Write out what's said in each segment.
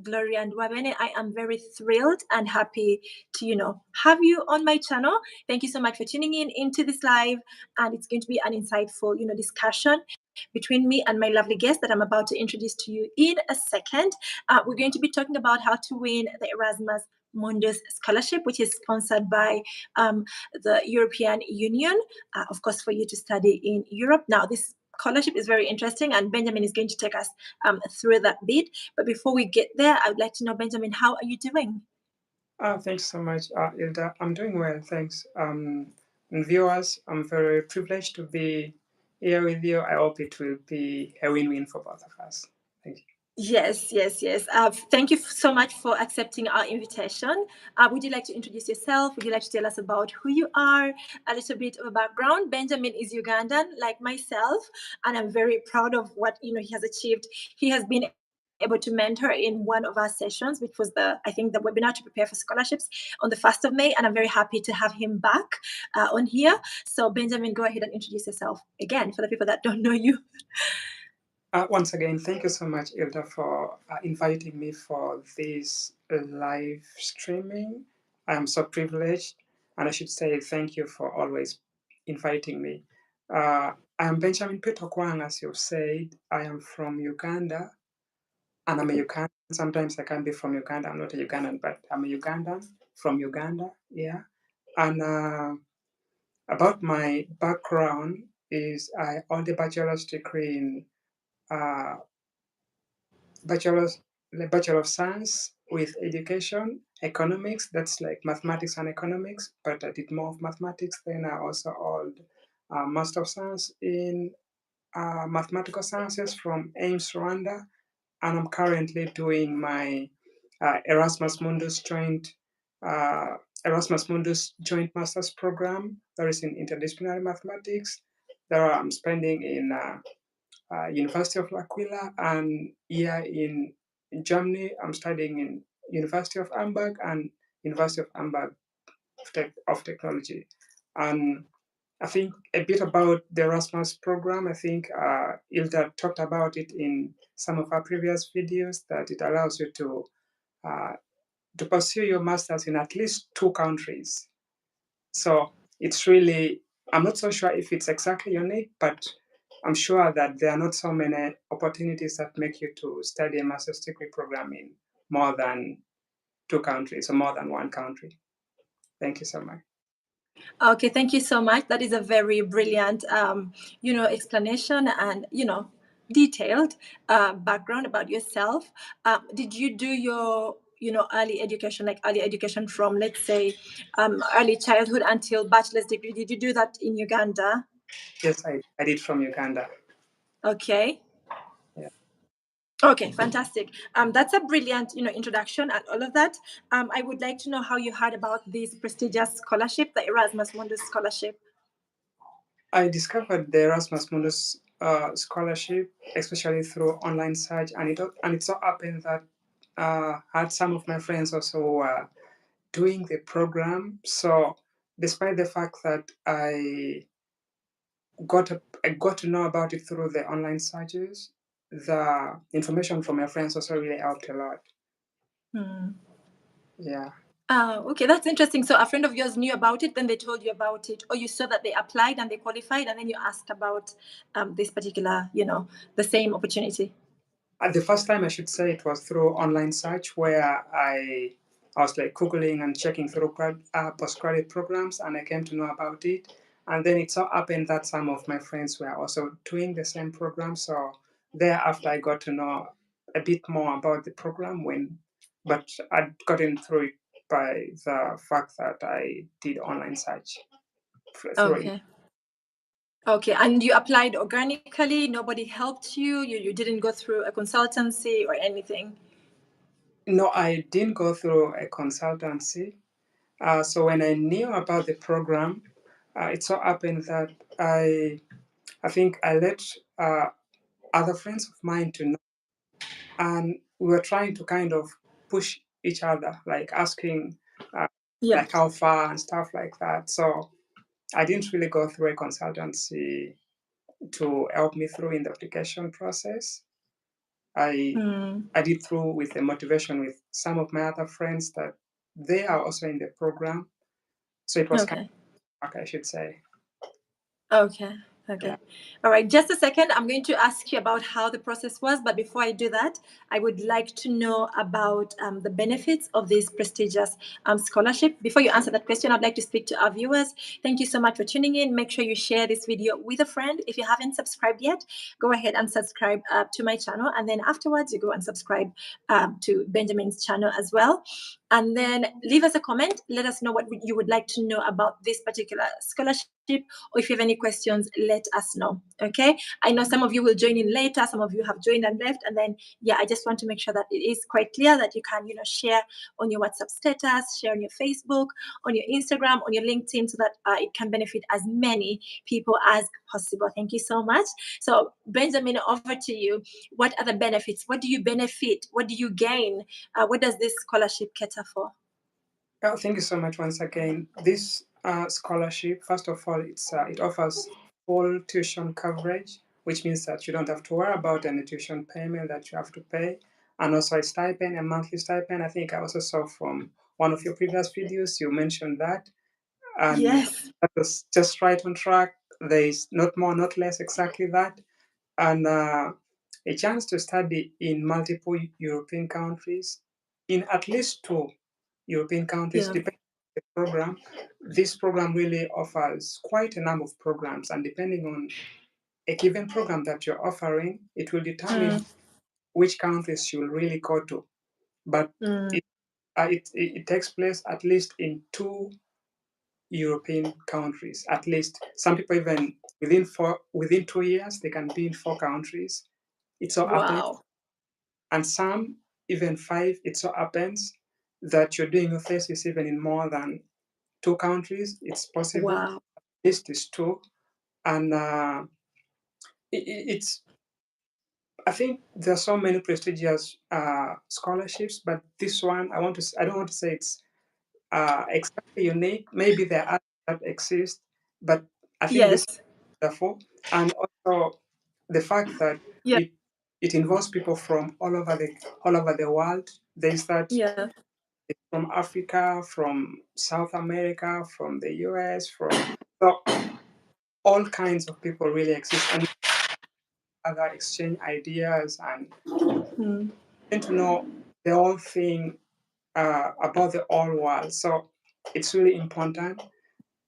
Gloria and Wabene. I am very thrilled and happy to, have you on my channel. Thank you so much for tuning in into this live, and it's going to be an insightful, discussion between me and my lovely guest that I'm about to introduce to you in a second. We're going to be talking about how to win the Erasmus Mundus Scholarship, which is sponsored by the European Union, of course, for you to study in Europe. Now, this scholarship is very interesting, and Benjamin is going to take us through that bit. But before we get there, I would like to know, Benjamin, how are you doing? Thanks so much, Hilda. I'm doing well, thanks. And viewers, I'm very privileged to be here with you. I hope it will be a win-win for both of us. Thank you. Yes. Thank you so much for accepting our invitation. Would you like to introduce yourself? Would you like to tell us about who you are? A little bit of a background. Benjamin is Ugandan, like myself, and I'm very proud of what he has achieved. He has been able to mentor in one of our sessions, which was the webinar to prepare for scholarships on the 1st of May, and I'm very happy to have him back on here. So Benjamin, go ahead and introduce yourself again for the people that don't know you. Once again, thank you so much, Hilda, for inviting me for this live streaming. I am so privileged, and I should say thank you for always inviting me. I am Benjamin Peter Ogwang, as you've said. I am from Uganda, and I'm a Ugandan. Sometimes I can be from Uganda. I'm not a Ugandan, but I'm a Ugandan from Uganda, yeah. And about my background is I hold a bachelor's degree in Bachelor of Science with Education, Economics. That's like mathematics and economics, but I did more of mathematics. Then I also hold a Master of Science in Mathematical Sciences from AIMS Rwanda, and I'm currently doing my uh, Erasmus Mundus Joint Masters Program that is in interdisciplinary mathematics. That I'm spending in University of L'Aquila, and here in Germany, I'm studying in University of Hamburg and University of Hamburg of Technology. And I think a bit about the Erasmus program. I think Hilda talked about it in some of our previous videos, that it allows you to pursue your masters in at least 2 countries. So it's really, I'm not so sure if it's exactly unique, but I'm sure that there are not so many opportunities that make you to study a master's degree program in more than 2 countries or more than 1 country. Thank you so much. Okay, thank you so much. That is a very brilliant, explanation and, detailed background about yourself. Did you do your, early education from, let's say, early childhood until bachelor's degree? Did you do that in Uganda? Yes, I did from Uganda. Okay. Yeah. Okay, fantastic. That's a brilliant, introduction and all of that. I would like to know how you heard about this prestigious scholarship, the Erasmus Mundus Scholarship. I discovered the Erasmus Mundus Scholarship, especially through online search, and it so happened that I had some of my friends also were doing the program. So, despite the fact that I got to know about it through the online searches, the information from my friends also really helped a lot. Yeah. Okay, that's interesting. So a friend of yours knew about it, then they told you about it, or you saw that they applied and they qualified, and then you asked about this particular, the same opportunity. At the first time, I should say, it was through online search, where I was like Googling and checking through postgraduate programs, and I came to know about it. And then it so happened that some of my friends were also doing the same program. So thereafter, I got to know a bit more about the program but I'd gotten through it by the fact that I did online search through it. Okay, and you applied organically? Nobody helped you? You didn't go through a consultancy or anything? No, I didn't go through a consultancy. So when I knew about the program, it so happened that I think I let other friends of mine to know, and we were trying to kind of push each other, like asking like how far and stuff like that. So I didn't really go through a consultancy to help me through in the application process. I did through with the motivation with some of my other friends that they are also in the program. So it was kind of work, I should say. Okay. Yeah. All right. Just a second. I'm going to ask you about how the process was. But before I do that, I would like to know about the benefits of this prestigious scholarship. Before you answer that question, I'd like to speak to our viewers. Thank you so much for tuning in. Make sure you share this video with a friend. If you haven't subscribed yet, go ahead and subscribe to my channel. And then afterwards, you go and subscribe to Benjamin's channel as well. And then leave us a comment. Let us know what you would like to know about this particular scholarship, or if you have any questions, let us know. Okay, I know some of you will join in later, some of you have joined and left, and then I just want to make sure that it is quite clear that you can share on your WhatsApp status, share on your Facebook, on your Instagram, on your LinkedIn, so that it can benefit as many people as possible. Thank you so much. So Benjamin, over to you. What are the benefits? What do you benefit? What do you gain? What does this scholarship cater for? Well, thank you so much once again. This scholarship, first of all, it offers full tuition coverage, which means that you don't have to worry about any tuition payment that you have to pay, and also a stipend, a monthly stipend. I think I also saw from one of your previous videos you mentioned that, and Yes. that was just right on track. There is not more, not less, exactly that, and a chance to study in multiple European countries, in at least two European countries, Yeah. depending on the program. This program really offers quite a number of programs, and depending on a given program that you're offering, it will determine which countries you'll really go to. But it takes place at least in two European countries, at least. Some people even within 2 years they can be in four countries. It so happens, Wow. and some even five. It so happens that you're doing your thesis even in more than two countries. It's possible. Wow. At least it's two, and it's. I think there are so many prestigious scholarships, but this one I want to. I don't want to say it's exactly unique. Maybe there are others that exist, but I think this is Yes. wonderful, and also the fact that Yeah. it involves people from all over the world. There's that Yeah. from Africa, from South America, from the US, from so all kinds of people really exist, and other exchange ideas and tend to know the whole thing about the whole world. So it's really important.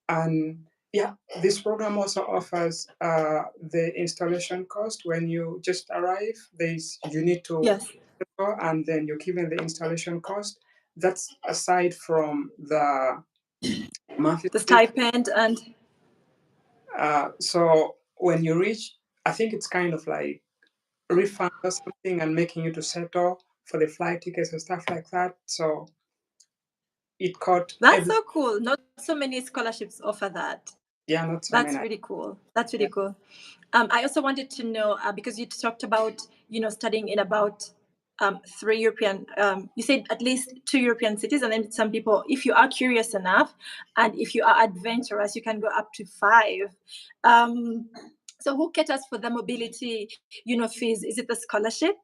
And yeah, this program also offers the installation cost when you just arrive. You need to Yes. go, and then you're given the installation cost. That's aside from the monthly The fee. stipend and So when you reach, I think it's kind of like refund or something, and making you to settle for the flight tickets and stuff like that. So it caught that's every, so cool. Not so many scholarships offer that. yeah, not so That's many. really cool. That's really Yeah. cool. I also wanted to know because you talked about studying in about three European. You said at least two European cities, and then some people, if you are curious enough, and if you are adventurous, you can go up to five. So who caters for the mobility, fees? Is it the scholarship?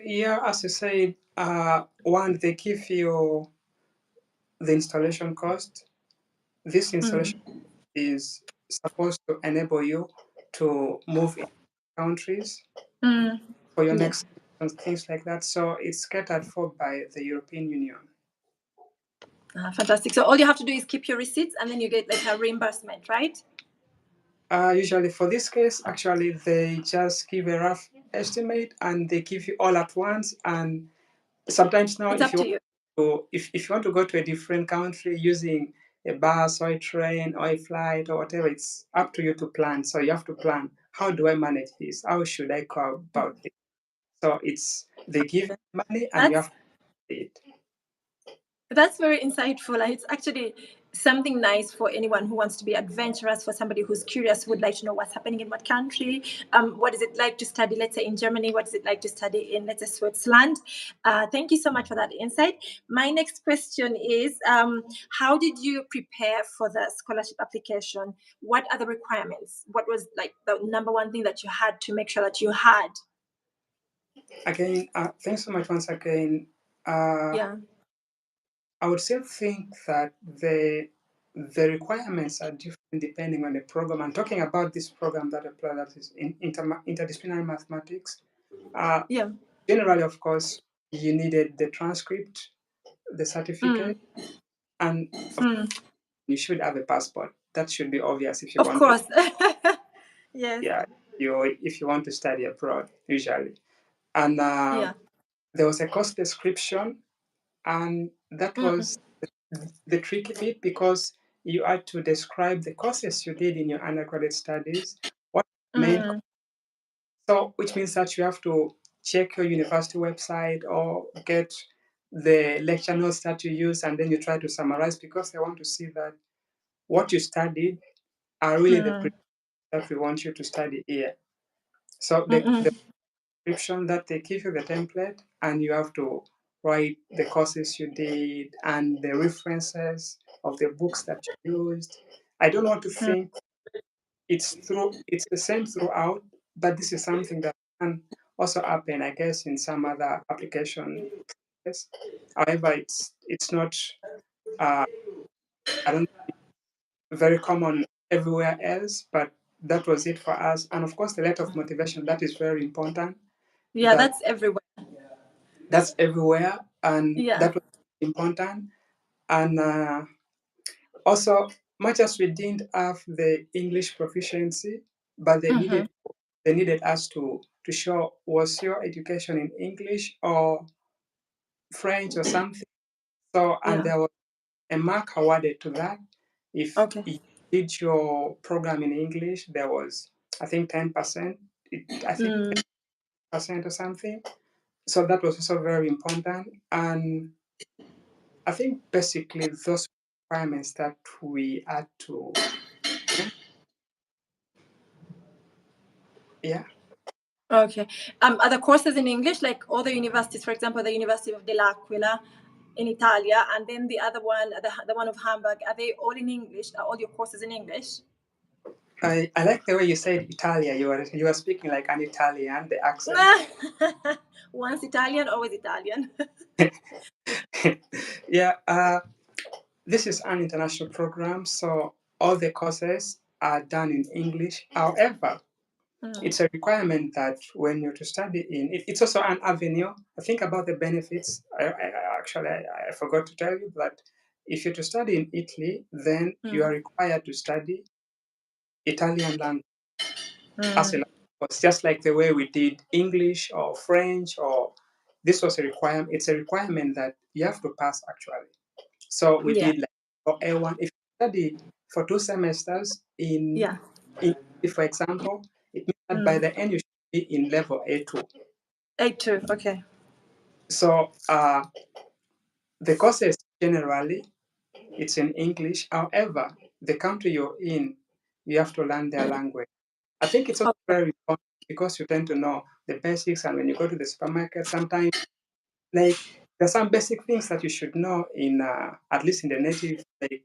Yeah, as I said, one, they give you the installation cost. This installation is supposed to enable you to move in countries for your Yes. next and things like that. So it's catered for by the European Union. Fantastic. So all you have to do is keep your receipts, and then you get like a reimbursement, right? Usually for this case, actually, they just give a rough estimate and they give you all at once. And sometimes now, It's up to you. if you want to go to a different country using a bus or a train or a flight or whatever, it's up to you to plan. So you have to plan. How do I manage this? How should I go about it? So they give you money and you have That's to pay it. That's very insightful. And it's actually something nice for anyone who wants to be adventurous, for somebody who's curious, would like to know what's happening in what country. What is it like to study, let's say, in Germany? What is it like to study in, let's say, Switzerland? Thank you so much for that insight. My next question is, how did you prepare for the scholarship application? What are the requirements? What was like the number one thing that you had to make sure that you had? Again, thanks so much once again. Yeah. I would still think that the requirements are different depending on the program. I'm talking about this program that apply that is in interdisciplinary mathematics. Uh, Yeah. Generally, of course, you needed the transcript, the certificate, and you should have a passport. That should be obvious if you Of want to. course. Yes. Yeah, if you want to study abroad, usually. And Yeah. there was a course description, and that was the tricky bit because you had to describe the courses you did in your undergraduate studies. What main so, which means that you have to check your university website or get the lecture notes that you use, and then you try to summarize because they want to see that what you studied are really the principles that we want you to study here. So the description that they give you the template, and you have to write the courses you did and the references of the books that you used. I don't want to think it's the same throughout, but this is something that can also happen, I guess, in some other application. Yes. However, it's not uh, I don't very common everywhere else, but that was it for us. And of course, the letter of motivation that is very important. Yeah, That that's everywhere. that's everywhere, and Yeah. that was important. And also, much as we didn't have the English proficiency, but they needed us to show was your education in English or French or something. So, and Yeah. there was a mark awarded to that. If Okay. you did your program in English, there was, I think, 10%. I think 10% or something. So that was also very important. And I think basically those requirements that we had to, yeah. Okay. Are the courses in English, like all the universities, for example, the University of dell'Aquila in Italia, and then the other one, the one of Hamburg, are they all in English? Are all your courses in English? I like the way you said Italia. You are speaking like an Italian, the accent. Once Italian, always Italian. Yeah, this is an international program, so all the courses are done in English. However, it's a requirement that when you're to study it's also an avenue. I think about the benefits. I forgot to tell you that if you're to study in Italy, then you are required to study Italian language as a language course, just like the way we did English or French or this was a requirement. It's a requirement that you have to pass actually. So we Yeah. did like for A1. If you study for 2 semesters Yeah. in for example, it means that by the end you should be in level A2. A2. Okay. So the courses generally it's in English. However, the country you're in, you have to learn their language. I think it's also Okay. very important because you tend to know the basics, and when you go to the supermarket, sometimes like there's some basic things that you should know in at least in the native like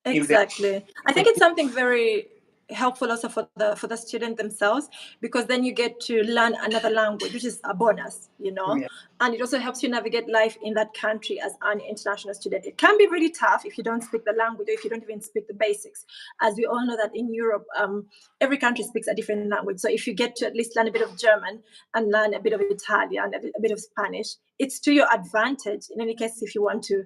in the Exactly. I think it's something very helpful also for the student themselves, because then you get to learn another language, which is a bonus, yeah, and it also helps you navigate life in that country as an international student. It can be really tough if you don't speak the language or if you don't even speak the basics, as we all know that in Europe, every country speaks a different language. So if you get to at least learn a bit of German and learn a bit of Italian, a bit of Spanish, it's to your advantage in any case if you want to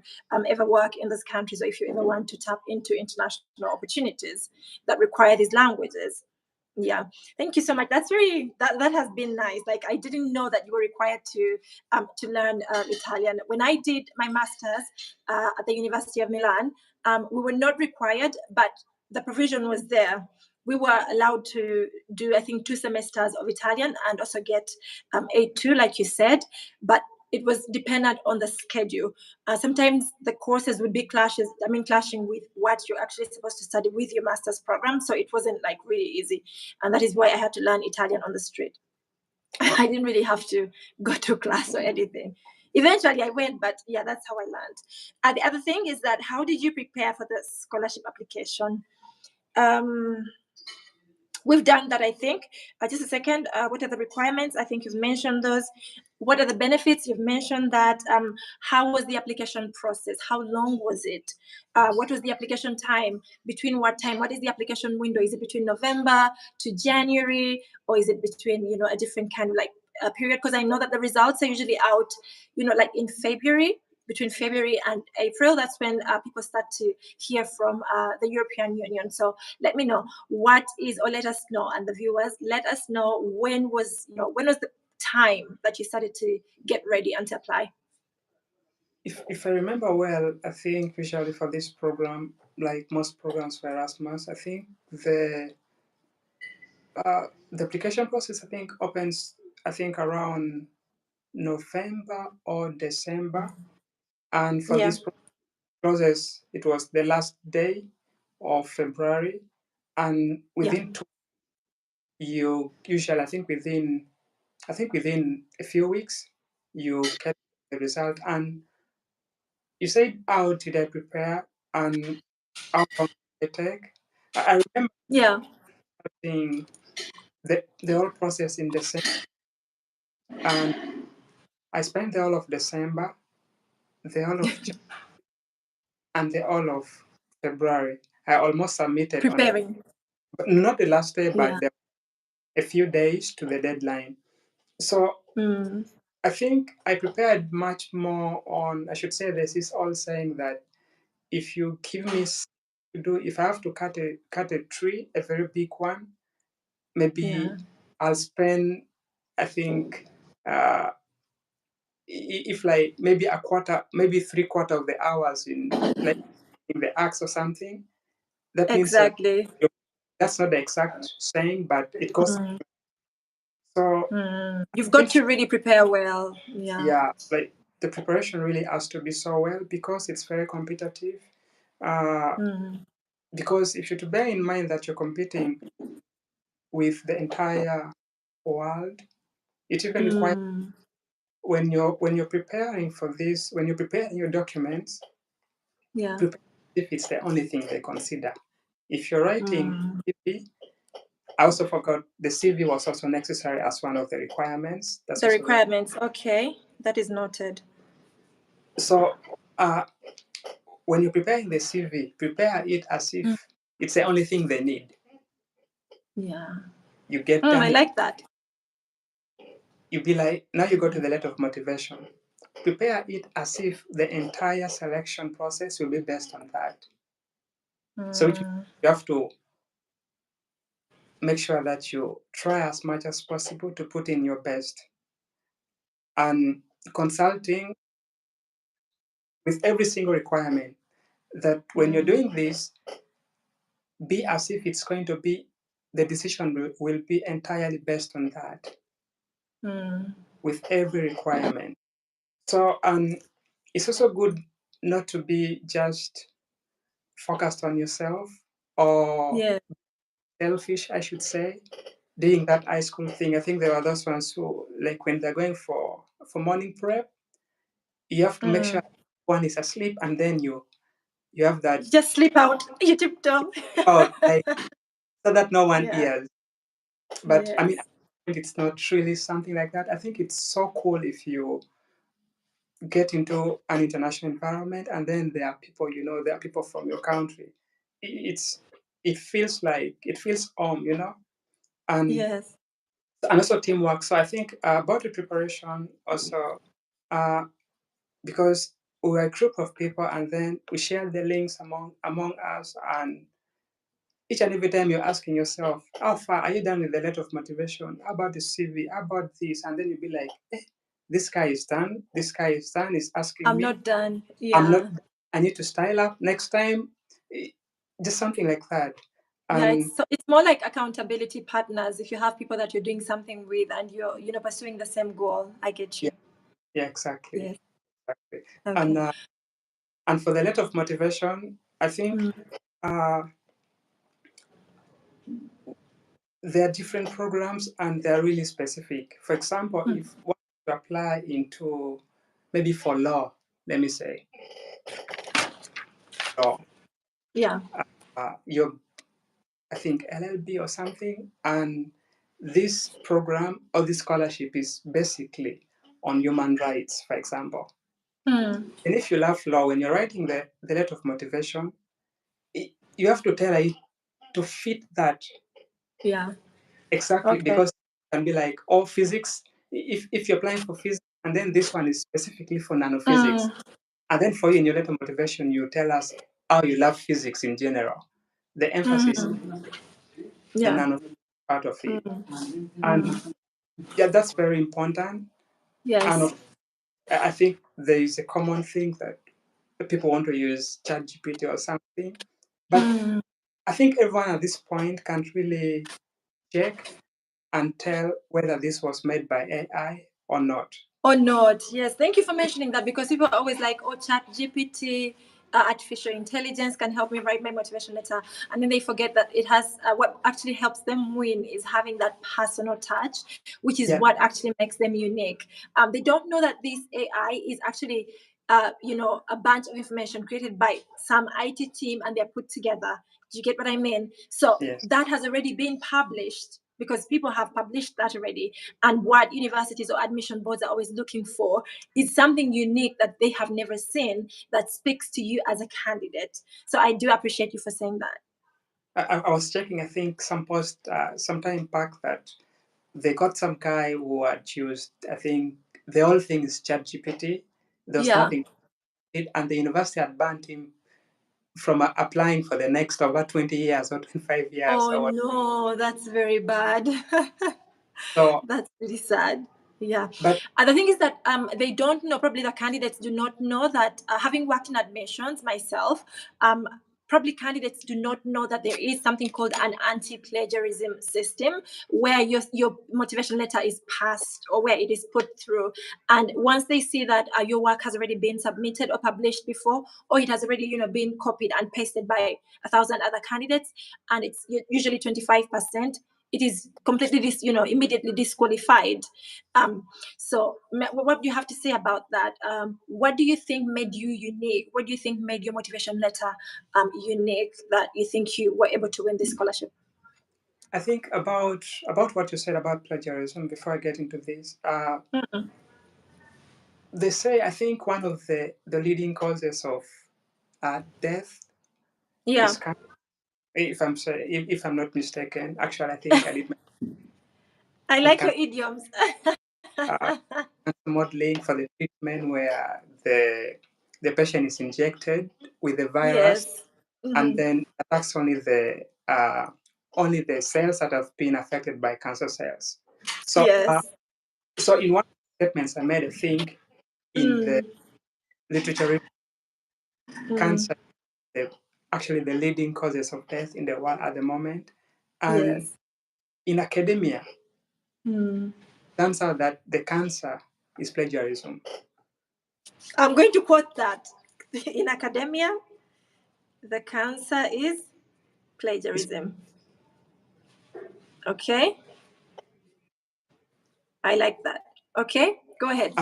ever work in those countries, or if you ever want to tap into international opportunities that require these languages. Yeah, thank you so much. That has been nice. Like, I didn't know that you were required to learn Italian. When I did my master's at the University of Milan, we were not required, but the provision was there. We were allowed to do, I think, 2 semesters of Italian and also get A2, like you said, but it was dependent on the schedule. Sometimes the courses would be clashing with what you're actually supposed to study with your master's program. So it wasn't like really easy. And that is why I had to learn Italian on the street. I didn't really have to go to class or anything. Eventually I went, but yeah, that's how I learned. The other thing is that, how did you prepare for the scholarship application? Um, we've done that, I think. Just a second. What are the requirements? I think you've mentioned those. What are the benefits? You've mentioned that. How was the application process? How long was it? What was the application time? Between what time? What is the application window? Is it between November to January, or is it between, a different kind of like a period? Because I know that the results are usually out, like in February, between February and April. That's when people start to hear from the European Union. So let me know what is, or let us know, and the viewers, let us know when was the time that you started to get ready and to apply. If I remember well, I think usually for this program, like most programs for Erasmus, I think the application process, I think, opens, I think, around November or December, and for Yeah, this process, it was the last day of February, and yeah, within you usually, I think within a few weeks, you get the result. And you said, how did I prepare and how long did it take? I remember yeah. seeing the whole process in December, and I spent the whole of December, the whole of January, and the whole of February. I almost submitted on the, Preparing. but not the last day, Yeah. but a few days to the deadline. So Mm. I think I prepared much more on, I should say, this is all saying that if you give me to do, if I have to cut a tree, a very big one, Yeah. maybe I'll spend, I think, uh, if like maybe a quarter, maybe 3/4 of the hours in like in the axe or something. That means Exactly. that's not the exact saying, but it goes. Mm. So You've I got think, to really prepare well. Yeah. yeah, like the preparation really has to be so well because it's very competitive. Uh, Mm. because if you to bear in mind that you're competing with the entire world, it even requires, Mm. when you're preparing for this, when you're preparing your documents, Yeah. prepare if it's the only thing they consider. If you're writing Mm. CV, I also forgot the CV was also necessary as one of the requirements. That's The also very, requirements. Okay, that is noted. so. When you're preparing the CV, prepare it as Mm. if it's the only thing they need. Yeah. You get done I it, like that. you be like, now you go to the letter of motivation. Prepare it as if the entire selection process will be based on that. So you Mm. have to make sure that you try as much as possible to put in your best. And consulting with every single requirement, that when you're Mm. doing this, be as if it's going to be, the decision will be entirely based on that Mm. with every requirement. So, it's also good not to be just focused on yourself or Yeah. selfish, I should say, doing that high school thing. I think there are those ones who, like, when they're going for morning prep, you have to make Mm. sure one is asleep, and then you have that, You just slip out. You tiptoe. oh, like, so that no one Yeah. hears. But I mean, Yes. I think it's not really something like that. I think it's so cool if you get into an international environment and then there are people, there are people from your country. It's it feels home, and Yes. also teamwork. So I think about the preparation also, uh, because we're a group of people and then we share the links among us, and each and every time you're asking yourself, how far are you done with the letter of motivation? How about the CV? How about this? And then you'll be like, this guy is done. This guy is done. He's asking I'm me. not done. I'm not. Yeah. I need to style up next time. Eh, Just something like that. Yeah, And it's more like accountability partners. If you have people that you're doing something with and you're pursuing the same goal. I get yeah, you. yeah, exactly, Yes. exactly. And Okay. and for the letter of motivation, I think Mm. uh, there are different programs and they're really specific. For example, Mm. if one to apply into, maybe for law, let me say law, Yeah. you're I think LLB or something, and this program or this scholarship is basically on human rights, for example. Mm. And if you love law, when you're writing the letter of motivation, you have to tell it to fit that Yeah. exactly, Okay. because it can be like, oh, physics, if you're applying for physics, and then this one is specifically for nanophysics. Mm. And then for you in your letter of motivation, you tell us how you love physics in general. The emphasis is Mm. the Yeah. nano part of it. And Mm. yeah, that's very important. And Yes. I think there is a common thing that people want to use ChatGPT or something. But Mm. I think everyone at this point can't really check and tell whether this was made by AI or not. Or not. Yes. Thank you for mentioning that, because people are always like, oh, chat GPT, artificial intelligence can help me write my motivation letter. And then they forget that it has what actually helps them win is having that personal touch, which is Yeah, what actually makes them unique. They don't know that this AI is actually a bunch of information created by some IT team and they're put together. Do you get what I mean? So yes. that has already been published because people have published that already. And what universities or admission boards are always looking for is something unique that they have never seen that speaks to you as a candidate. So I do appreciate you for saying that. I was checking, I think, some post some time back that they got some guy who had used, I think, the whole thing is ChatGPT. There was Yeah. nothing, and the university had banned him from applying for the next over 20 years or 25 years Oh or what. no, that's very bad. So, That's really sad. Yeah. but And the thing is that they don't know, probably the candidates do not know that, having worked in admissions myself, probably candidates do not know that there is something called an anti-plagiarism system where your motivation letter is passed or where it is put through. And once they see that your work has already been submitted or published before, or it has already been copied and pasted by 1,000 other candidates, and it's usually 25%, it is completely immediately disqualified. So what do you have to say about that? What do you think made you unique? What do you think made your motivation letter unique, that you think you were able to win this scholarship? I think about what you said about plagiarism. Before I get into this, Mm-mm. they say I think one of the leading causes of death Yeah. is if I'm not mistaken. Actually, I think I did I my like your idioms. uh, modeling for the treatment where the patient is injected with the virus Yes. and Hmm. then attacks only the cells that have been affected by cancer cells. So Yes. so in one of the statements I made, I think in the Mm. literature, Mm. cancer is actually the leading causes of death in the world at the moment, and Yes. in academia, Mm. turns out that the cancer is plagiarism. I'm going to quote that. In academia, the cancer is It's, plagiarism. Okay. I like that. Okay, go ahead.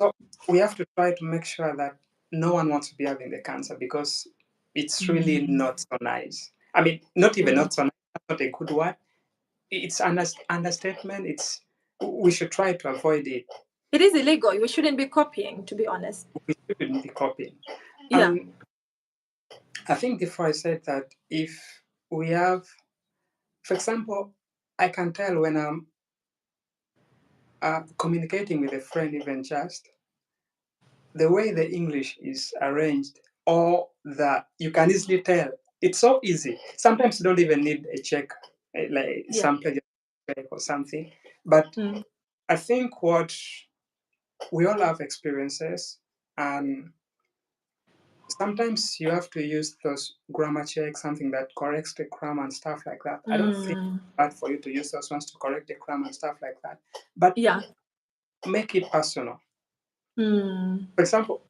so we have to try to make sure that no one wants to be having the cancer because it's really not so nice. I mean, not even Mm. not so nice. That's not a good word. It's understatement. We should try to avoid it. It is illegal. We shouldn't be copying, to be honest. We shouldn't be copying. Yeah. And I think before I said that if we have, for example, I can tell when I'm communicating with a friend, even just the way the English is arranged, or that you can easily tell. It's so easy. Sometimes you don't even need a check, like Yeah. some plagiarism check or something. But Mm. I think what we all have experiences, and sometimes you have to use those grammar checks, something that corrects the grammar and stuff like that. I don't think Mm. it's bad for you to use those ones to correct the grammar and stuff like that. But Yeah. make it personal. Mm. For example,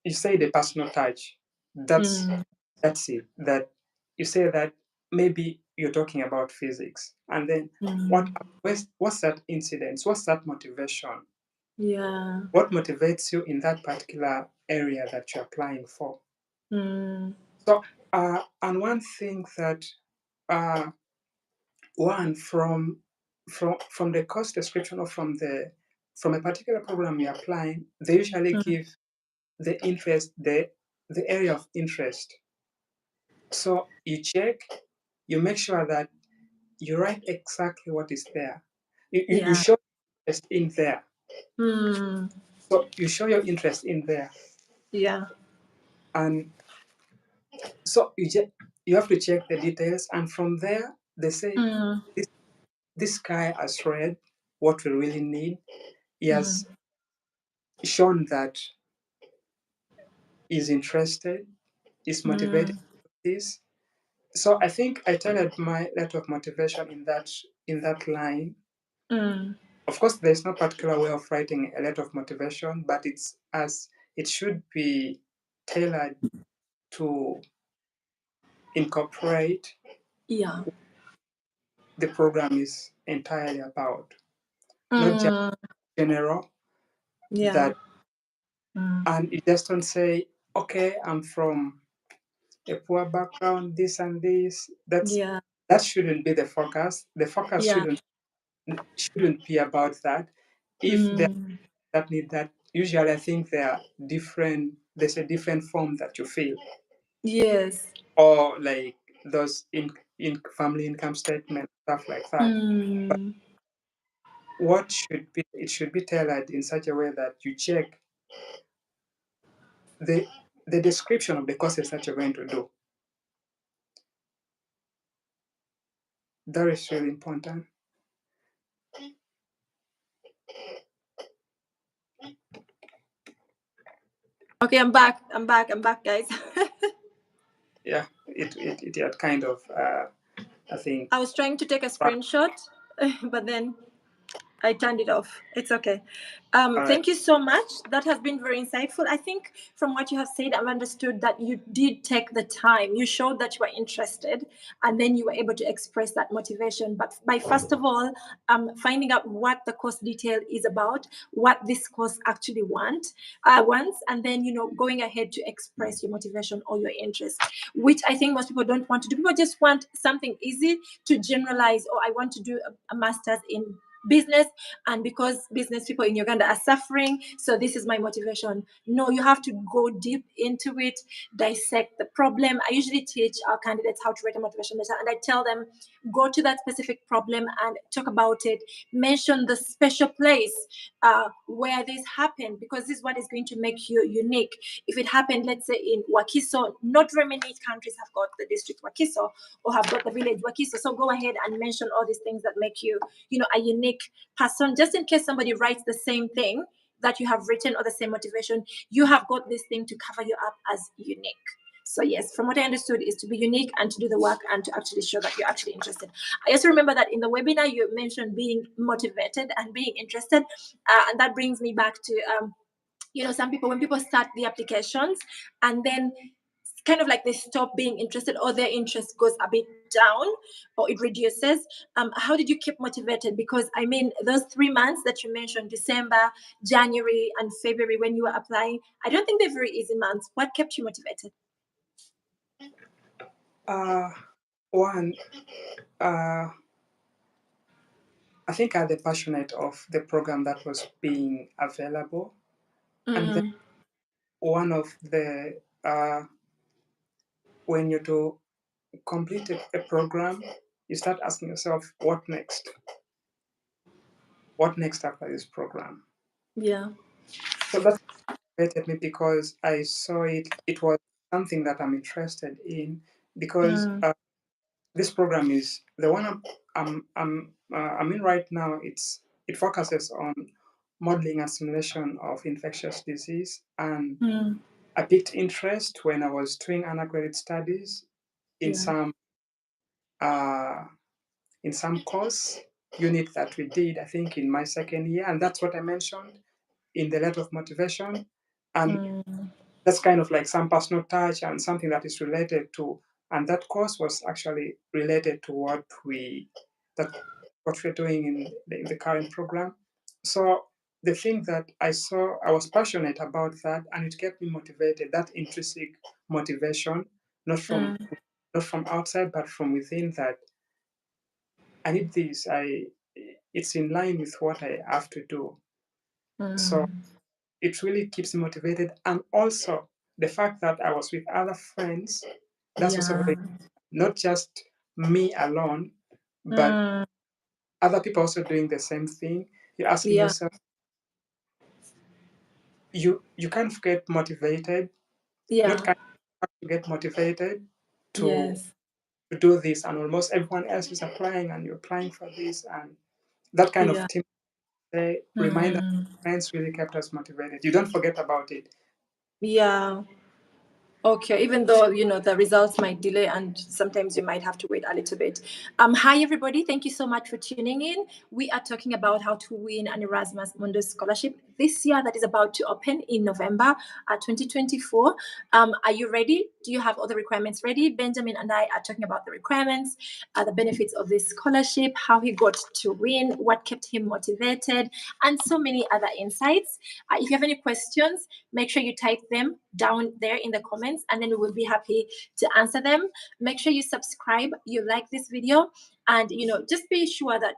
you say the personal touch. That's Mm. that's it. That you say that maybe you're talking about physics, and then Mm. what's that incident? What's that motivation? Yeah. What motivates you in that particular area that you're applying for? Mm. So, and one thing that one from the course description, or from a particular program you're applying, they usually give the interest, the area of interest. So you check, you make sure that you write exactly what is there. You Yeah. show interest in there. Mm. So you show your interest in there, Yeah. and so you have to check the details, and from there they say Mm. this guy has read what we really need. He Mm. has shown that he's interested, is motivated Mm. to this. So I think I tailored my letter of motivation in that line. Mm. Of course, there's no particular way of writing a letter of motivation, but it should be tailored to incorporate Yeah. the program is entirely about, not just Mm. general. Yeah. That Mm. and you just don't say, okay, I'm from a poor background, this and this. Yeah. That shouldn't be the focus. The focus Yeah. shouldn't be about that. If they Mm. that need that, usually I think there are different. There's a different form that you fill, Yes. or like those in family income statement, stuff like that. But Mm. what should be it should be tailored in such a way that you check the the description of the courses that you're going to do. That is really important. Okay, I'm back. I'm back. I'm back, guys. Yeah, it had kind of I think. I was trying to take a screenshot, but then I turned it off. It's okay. All right. Thank you so much. That has been very insightful. I think from what you have said, I've understood that you did take the time. You showed that you were interested, and then you were able to express that motivation. But by first of all, finding out what the course detail is about, what this course actually wants, and then going ahead to express your motivation or your interest, which I think most people don't want to do. People just want something easy to generalize. Or I want to do a master's in business, and because business people in Uganda are suffering, so this is my motivation. No, you have to go deep into it, dissect the problem. I usually teach our candidates how to write a motivation letter, and I tell them, go to that specific problem and talk about it. Mention the special place where this happened, because this is what is going to make you unique. If it happened, let's say in Wakiso, not very many countries have got the district Wakiso or have got the village Wakiso. So go ahead and mention all these things that make you, a unique person, just in case somebody writes the same thing that you have written or the same motivation, you have got this thing to cover you up as unique. So yes, from what I understood, is to be unique and to do the work and to actually show that you're actually interested. I also remember that in the webinar you mentioned being motivated and being interested, and that brings me back to some people, when people start the applications and then kind of like they stop being interested, or their interest goes a bit down, or it reduces. How did you keep motivated? Because I mean, those 3 months that you mentioned, December, January, and February, when you were applying, I don't think they're very easy months. What kept you motivated? One, I think I was passionate of the program that was being available, and then Mm. one of the when you do complete a program, you start asking yourself, what next? What next after this program? Yeah. So that motivated me because I saw it. It was something that I'm interested in, because Mm. this program is the one I'm in right now. It focuses on modeling and simulation of infectious disease, and Mm. I picked interest when I was doing undergraduate studies in Yeah. some uh, course unit that we did. I think in my second year, and that's what I mentioned in the letter of motivation, and Mm. that's kind of like some personal touch and something that is related to, and that course was actually related to that what we're doing in the current program. So the thing that I saw, I was passionate about that, and it kept me motivated. That intrinsic motivation, not from Mm. not from outside, but from within, that I need this. It's in line with what I have to do. So it really keeps me motivated. And also the fact that I was with other friends, that's also Yeah. very, not just me alone, but Mm. other people also doing the same thing. You're asking Yeah. yourself, you kind of get motivated, not Yeah. kind of you get motivated to Yes. do this, and almost everyone else is applying and you're applying for this, and that kind of Yeah. team reminder Mm. friends really kept us motivated. You don't forget about it. Yeah. Okay, even though the results might delay and sometimes you might have to wait a little bit. Hi everybody, thank you so much for tuning in. We are talking about how to win an Erasmus Mundus Scholarship this year that is about to open in November 2024. Are you ready? Do you have all the requirements ready? Benjamin and I are talking about the requirements, the benefits of this scholarship, how he got to win, what kept him motivated, and so many other insights. If you have any questions, make sure you type them down there in the comments, and then we will be happy to answer them. Make sure you subscribe, you like this video, and just be sure that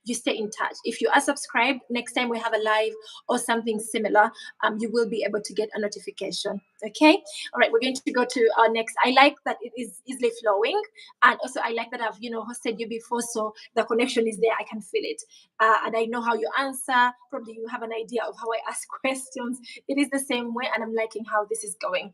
you stay in touch. If you are subscribed, next time we have a live or something similar, you will be able to get a notification. Okay. All right, we're going to go to our next. I like that it is easily flowing, and also I like that I've hosted you before, so the connection is there. I can feel it, and I know how you answer. Probably you have an idea of how I ask questions. It is the same way, and I'm liking how this is going.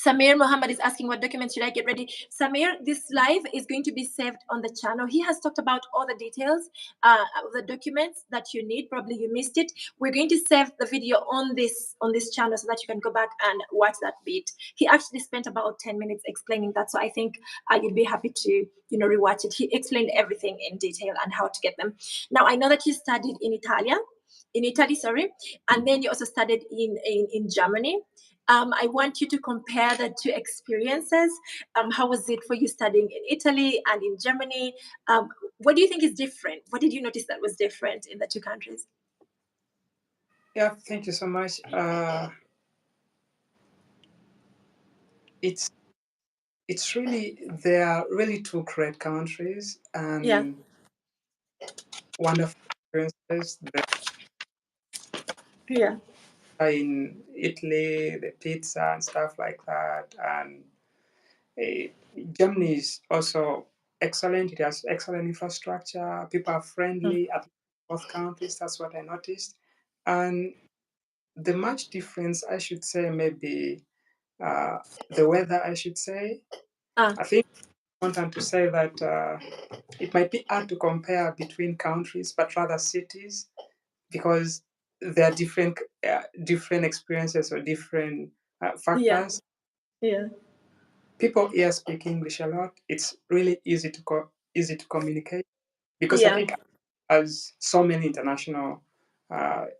Samir Mohammed is asking, what documents should I get ready? Samir, this live is going to be saved on the channel. He has talked about all the details of the documents that you need. Probably you missed it. We're going to save the video on this channel so that you can go back and watch that bit. He actually spent about 10 minutes explaining that, so I think you'd be happy to rewatch it. He explained everything in detail and how to get them. Now, I know that you studied in Italy, sorry, and then you also studied in Germany. I want you to compare the two experiences. How was it for you studying in Italy and in Germany? What do you think is different? What did you notice that was different in the two countries? Yeah, thank you so much. It's really, they are really two great countries Yeah. and wonderful experiences. Yeah. In Italy, the pizza and stuff like that, and uh, Germany is also excellent. It has excellent infrastructure. People are Mm. friendly at both countries. That's what I noticed. And the much difference, I should say, maybe uh, the weather. I should say. Ah. I think I wanted to say that it might be hard to compare between countries, but rather cities, because there are different experiences or different Yeah. factors. Yeah. People here speak English a lot. It's really easy to communicate, because I Yeah. think as so many internationals, Mm.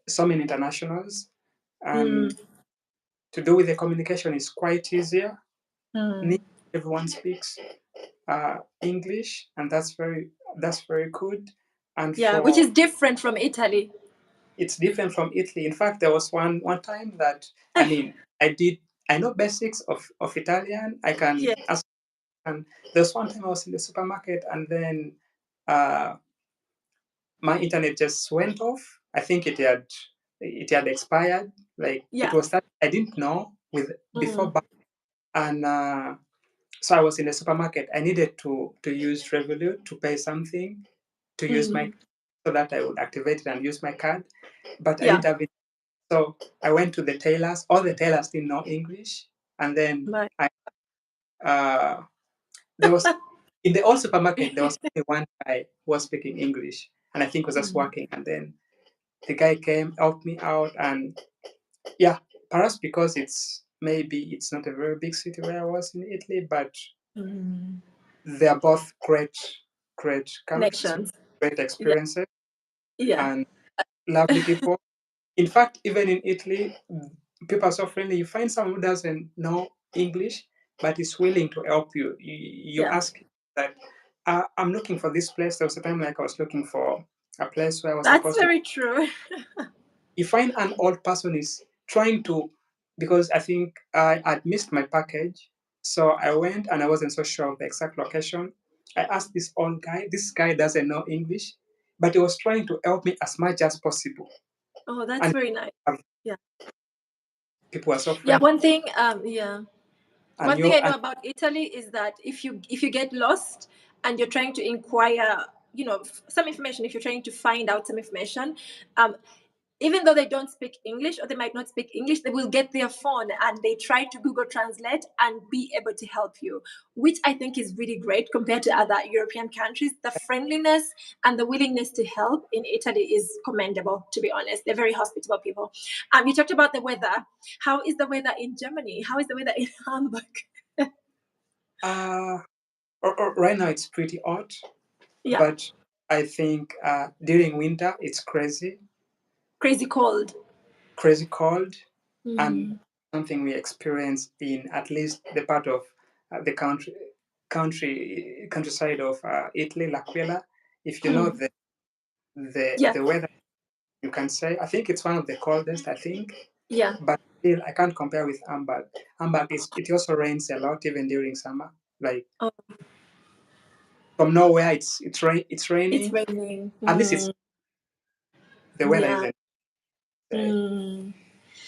and to do with the communication is quite easier. Mm. Everyone speaks English, and that's very good. And Yeah, which for is different from Italy. it's different from Italy. In fact, there was one time that, I mean, I know basics of Italian. I can Yeah. ask. And there's one time I was in the supermarket, and then uh, my internet just went off. I think it had expired. Like, it Yeah. was that I didn't know with before, Mm. and so I was in the supermarket. I needed to use Revolut to pay something, to use my, Mm. so that I would activate it and use my card, but I Yeah. didn't have it. So I went to the tailors. All the tailors didn't know English, and then Right. uh, there was, in the old supermarket, there was only one guy who was speaking English, and I think was just Mm. working. And then the guy came, helped me out, and yeah, perhaps because it's not a very big city where I was in Italy, but Mm. they are both great countries, Connections. great Yeah. experiences, Yeah. and lovely people. In fact, even in Italy, people are so friendly. You find someone who doesn't know English, but is willing to help you. You Yeah. ask that, I'm looking for this place. There was a time like I was looking for a place where I was That's supposed to. very true. You find an old person is trying to, because I think I had missed my package. So I went and I wasn't so sure of the exact location. I asked this old guy. This guy doesn't know English, but he was trying to help me as much as possible. Oh, that's And very nice. Yeah. people were so Yeah. friendly. One thing. Yeah. And One thing you I know and about Italy is that if you get lost and you're trying to inquire, some information, if you're trying to find out some information, um, even though they don't speak English or they might not speak English, they will get their phone and they try to Google Translate and be able to help you, which I think is really great compared to other European countries. The friendliness and the willingness to help in Italy is commendable, to be honest. They're very hospitable people. You talked about the weather. How is the weather in Germany? How is the weather in Hamburg? uh, right now it's pretty hot, Yeah, but I think during winter it's crazy cold. crazy cold, and Mm. something we experience in at least the part of the countryside of Italy, L'Aquila. If you know Mm. Yeah, the weather, you can say I think it's one of the coldest. I think, yeah. but still I can't compare with Hamburg. Hamburg is it also rains a lot even during summer. Like Oh, from nowhere, it's it's raining. raining. At least it's Mm. the weather Yeah. isn't. Mm.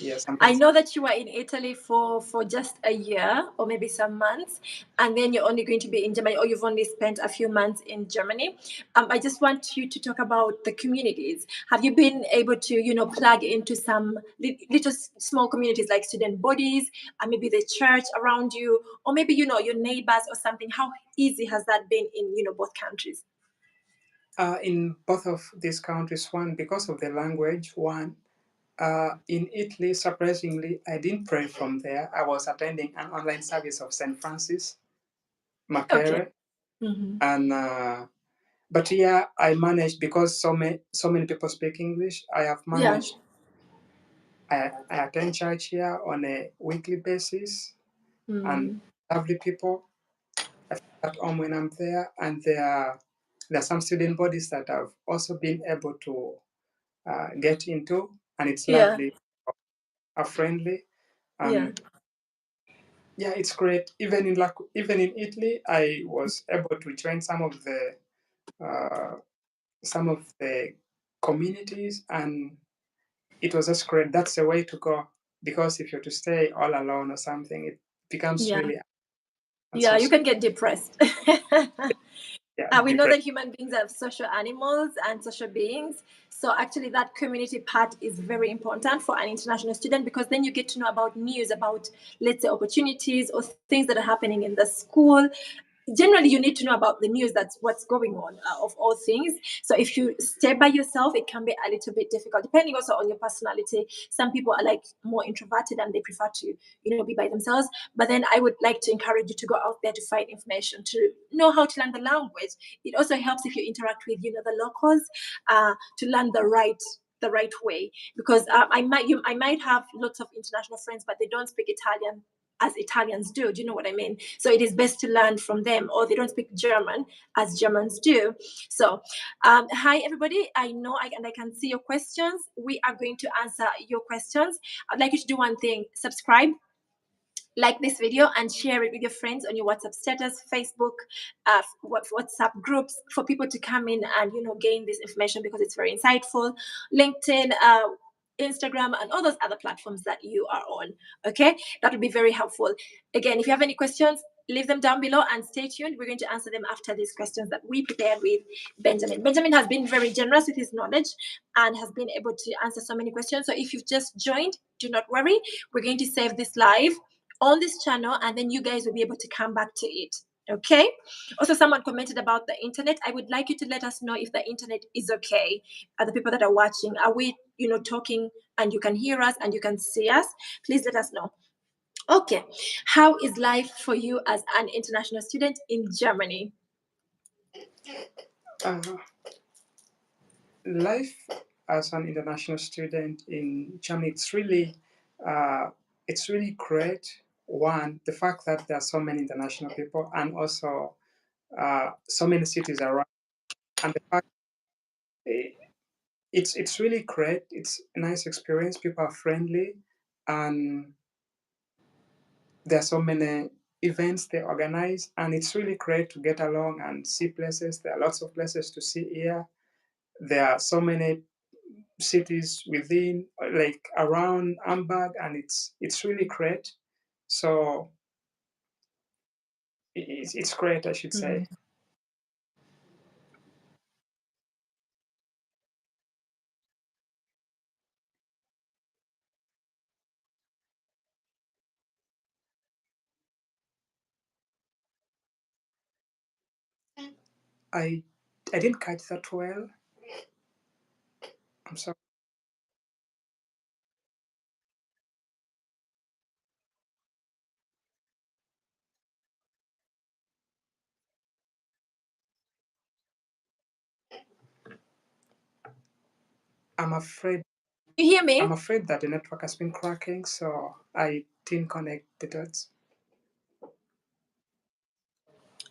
Yeah, I sometimes. know that you were in Italy for just a year or maybe some months, and then you're only going to be in Germany, or you've only spent a few months in Germany. I just want you to talk about the communities. Have you been able to, plug into some little small communities like student bodies, and maybe the church around you, or maybe your neighbors or something? How easy has that been in both countries? In both of these countries, one because of the language, one in Italy, surprisingly, I didn't pray from there. I was attending an online service of Saint Francis Okay. Macere, Mm-hmm. and but yeah, I managed because so many people speak English. I have Yeah. managed. I attend church here on a weekly basis, and Mm. lovely people. I feel at home when I'm there, and there are some student bodies that I've also been able to get into, and it's Yeah. lovely, are friendly, Yeah. and yeah, it's great. Even in Italy, I was able to join uh, some of the communities, and it was just great. That's the way to go, because if you're to stay all alone or something, it becomes Yeah. really and Yeah, so you can get depressed. yeah, We know depressed. that human beings are social animals and social beings. So actually, that community part is very important for an international student, because then you get to know about news about, let's say, opportunities or things that are happening in the school. Generally, you need to know about the news. That's what's going on, of all things. So if you stay by yourself, it can be a little bit difficult, depending also on your personality. Some people are like more introverted and they prefer to be by themselves. But then I would like to encourage you to go out there to find information, to know how to learn the language. It also helps if you interact with the locals, to learn the right way, because I might have lots of international friends, but they don't speak Italian as Italians do. Do you know what I mean? So it is best to learn from them, or they don't speak German as Germans do. So, hi everybody. I know and I can see your questions. We are going to answer your questions. I'd like you to do one thing: subscribe, like this video, and share it with your friends on your WhatsApp status, Facebook, WhatsApp groups, for people to come in and gain this information, because it's very insightful. LinkedIn, Instagram, and all those other platforms that you are on. Okay, that would be very helpful. Again, if you have any questions, leave them down below and stay tuned. We're going to answer them after these questions that we prepared with Benjamin. Benjamin has been very generous with his knowledge and has been able to answer so many questions. So if you've just joined, do not worry. We're going to save this live on this channel, and then you guys will be able to come back to it. Okay. Also, someone commented about the internet. I would like you to let us know if the internet is okay. The people that are watching, are we talking and you can hear us and you can see us? Please let us know. Okay. How is life for you as an international student in Germany? Uh, Life as an international student in Germany, it's really great. One, the fact that there are so many international people, and also so many cities around, and the fact eh, it's really great. It's a nice experience. People are friendly, and there are so many. events they organize, and it's really great to get along and see places. There are lots of places to see here. There are so many cities within, like around Hamburg, and it's really great. So it's great, I should say. I I didn't catch that well. I'm sorry. I'm afraid You hear me? I'm afraid that the network has been cracking, so I didn't connect the dots.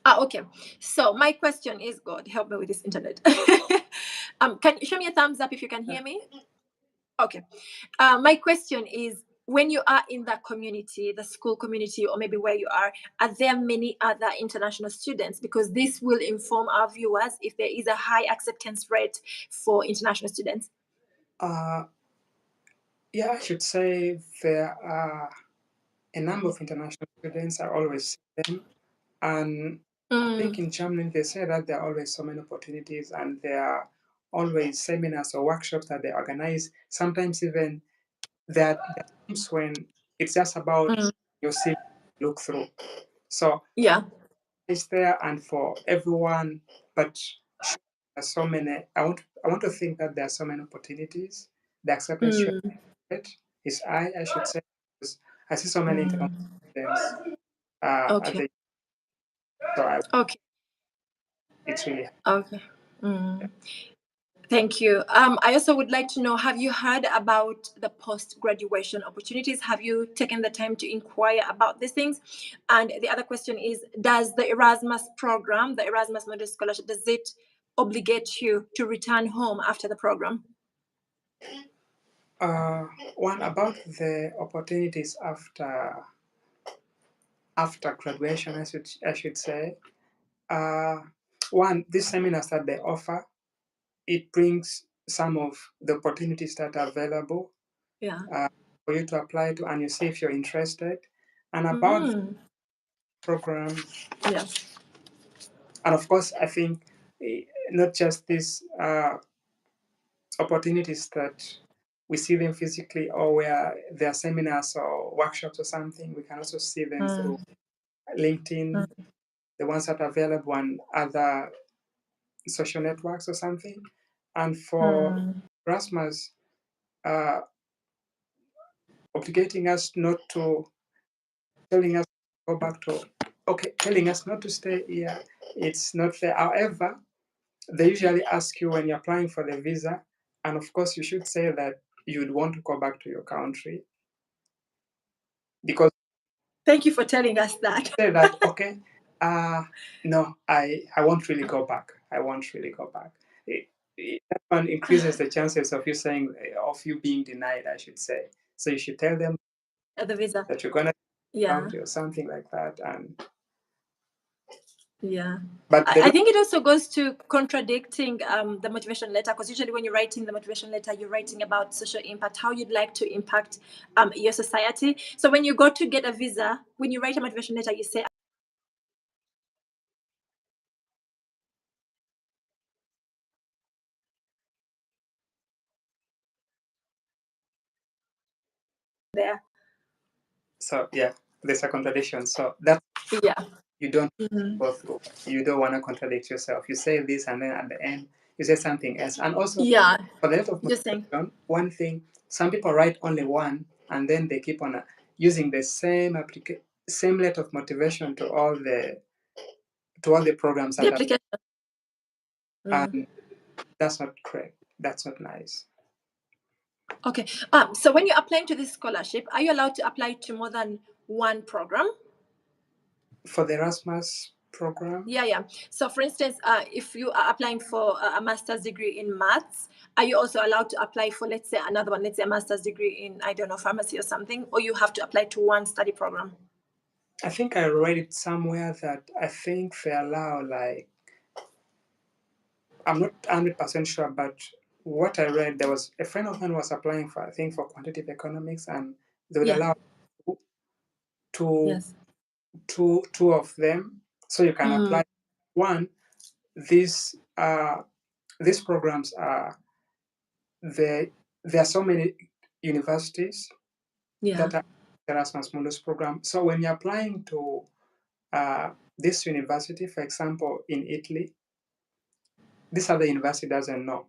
Okay. So my question is, God help me with this internet. Can you show me a thumbs up if you can hear me? Okay. My question is, when you are in that community, the school community, or maybe where you are there many other international students? Because this will inform our viewers if there is a high acceptance rate for international students. Uh, yeah, I should say there are a number of international students. I always see them, and I think in Germany they say that there are always so many opportunities, and there are always seminars or workshops that they organize. Sometimes even there are times when it's just about your CV look through. So Yeah. it's there and for everyone, but there's so many. I want to think that there are so many opportunities. The acceptance rate is high, I should say, because I see so many international students at Okay. the so Okay. it's really Okay. Thank you. I also would like to know, have you heard about the post-graduation opportunities? Have you taken the time to inquire about these things? And the other question is, does the Erasmus program, the Erasmus Mundus Scholarship, does it obligate you to return home after the program? one about the opportunities after graduation, I should say. Uh, one, these seminars that they offer, it brings some of the opportunities that are available Yeah. for you to apply to, and you see if you're interested. And about the program, Yeah. and of course, I think not just these opportunities that we see them physically or where there are seminars or workshops or something, we can also see them through LinkedIn, the ones that are available on other social networks or something. And for Erasmus, uh, obligating us not to, telling us to go back to, okay, telling us not to stay here, it's not fair. However, they usually ask you when you're applying for the visa, and of course, you should say that you'd want to go back to your country because Thank you for telling us that. say that okay, no, I won't really go back. I won't really go back. That one increases the chances of you saying of you being denied, I should say. So you should tell them The visa. that you're gonna Yeah. country or something like that. And Yeah. but they I don't. think it also goes to contradicting the motivation letter, because usually when you're writing the motivation letter, you're writing about social impact, how you'd like to impact your society. So when you go to get a visa, when you write a motivation letter, you say there. So yeah, there's a contradiction. So that Yeah. you don't go through. You don't want to contradict yourself. You say this, and then at the end you say something else. And also Yeah. for the letter of Just saying. motivation, one thing, some people write only one, and then they keep on using the same letter of motivation to all the programs The that are, application. and that's not correct. That's not nice. Okay. So when you're applying to this scholarship, are you allowed to apply to more than one program? For the Erasmus program, Yeah. So, for instance, if you are applying for a master's degree in maths, are you also allowed to apply for, let's say, another one, let's say a master's degree in, I don't know, pharmacy or something, or you have to apply to one study program? I think I read it somewhere that I think they allow, like, I'm not 100% sure, but what I read, there was a friend of mine was applying for, I think, for quantitative economics, and they would Yeah. allow two, Yes. two of them, so you can Mm, apply one. These these programs are there. There are so many universities yeah. that are Erasmus Mundus program. So when you're applying to this university, for example, in Italy, this other university doesn't know.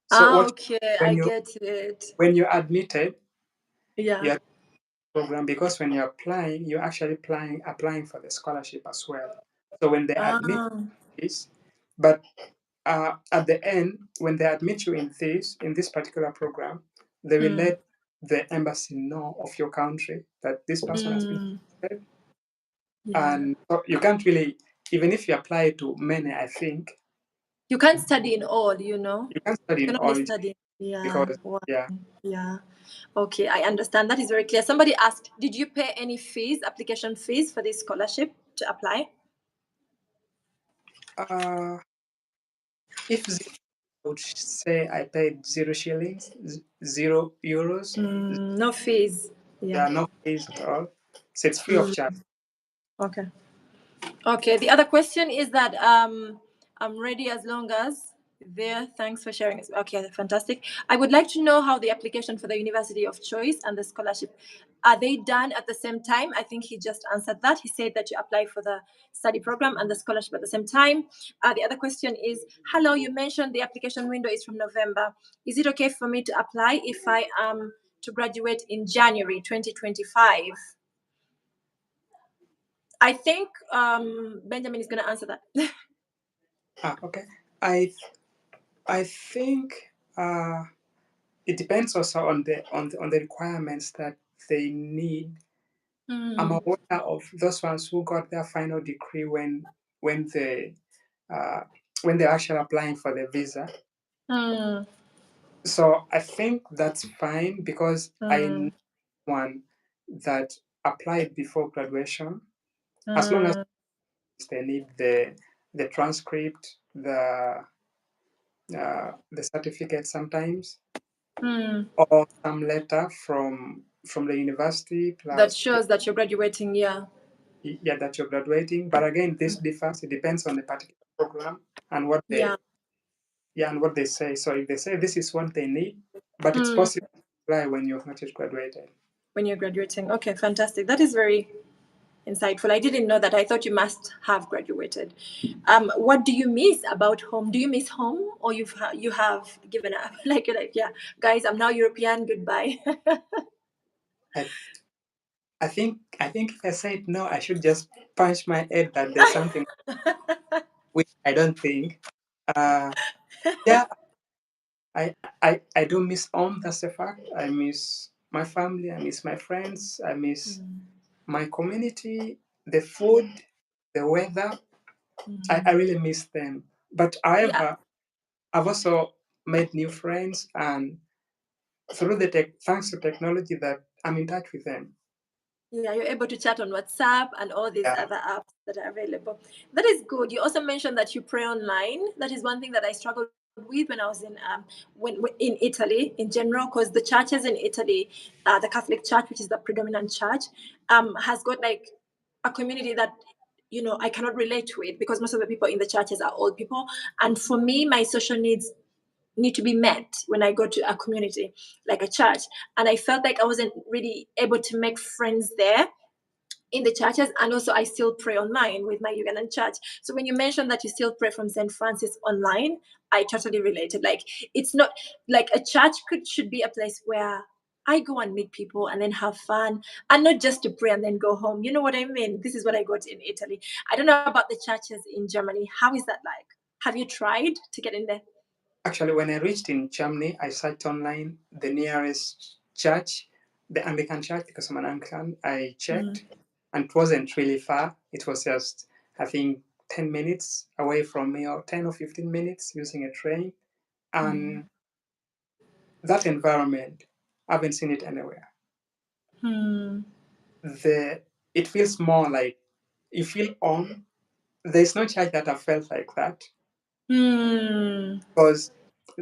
So Ah, what okay, when I you get it. when you're admitted, Yeah. you're program, because when you're applying, you're actually applying for the scholarship as well. So when they admit Ah. this, but at the end, when they admit you in this particular program, they will Mm, let the embassy know of your country that this person has been mm, admitted. yeah. And so you can't really, even if you apply to many, I think You can't study in all, you know. you can study You in can only all study. Yeah. because Wow. yeah. Yeah. Okay, I understand. That is very clear. Somebody asked, did you pay any fees, application fees for this scholarship to apply? Uh, if I would say I paid 0 shillings, 0 euros. No fees. There Yeah. are no fees at all. So it's free of Mm, charge. okay. Okay. The other question is that I'm ready as long as there. Thanks for sharing. Okay, fantastic. I would like to know how the application for the university of choice and the scholarship are they done at the same time? I think he just answered that. He said that you apply for the study program and the scholarship at the same time. The other question is, hello, you mentioned the application window is from November. Is it okay for me to apply if I am to graduate in January 2025? I think Benjamin is going to answer that. Okay. I I think it depends also on the requirements that they need. I'm Mm, aware of those ones who got their final degree when they uh, when they're actually applying for the visa. mm, So I think that's fine because I know mm, one that applied before graduation. As long as mm, they need the transcript, the certificate sometimes, mm. or some letter from the university That plus shows that you're graduating. Yeah. yeah, that you're graduating. But again, this differs. It depends on the particular program and what Yeah. they say. So if they say this is what they need, but it's Mm. possible to apply when you've not yet graduated. When you're graduating. Okay, fantastic. That is very insightful. I didn't know that. I thought you must have graduated. What do you miss about home? Do you miss home, or you have given up? Like you're like, yeah, guys, I'm now European. Goodbye. I I think if I said no, I should just punch my head that there's something which I don't think. Uh, yeah, I do miss home. That's a fact. I miss my family. I miss my friends. I miss my community, the food, the weather. I really miss them. But Yeah. however, I've also made new friends, and through thanks to technology, that I'm in touch with them. Yeah, you're able to chat on WhatsApp and all these Yeah, other apps that are available. That is good. You also mentioned that you pray online. That is one thing that I struggled with when I was in when in Italy in general, because the churches in Italy, the Catholic Church, which is the predominant church, has got like a community that I cannot relate with because most of the people in the churches are old people, and for me, my social needs need to be met when I go to a community like a church. And I felt like I wasn't really able to make friends there in the churches. And also, I still pray online with my Ugandan church. So when you mentioned that you still pray from St. Francis online, I totally related. Like, it's not like a church should be a place where I go and meet people and then have fun and not just to pray and then go home. You know what I mean? This is what I got in Italy. I don't know about the churches in Germany. How is that like? Have you tried to get in there? actually, when I reached in Germany, I searched online the nearest church, the Anglican church, because I'm an Anglican. I Mm, checked, and it wasn't really far. It was just, I think, 10 minutes away from me, or 10 or 15 minutes using a train. mm, And that environment, I haven't seen it anywhere. mm, The it feels more like you feel on. There's no church that I felt like that, because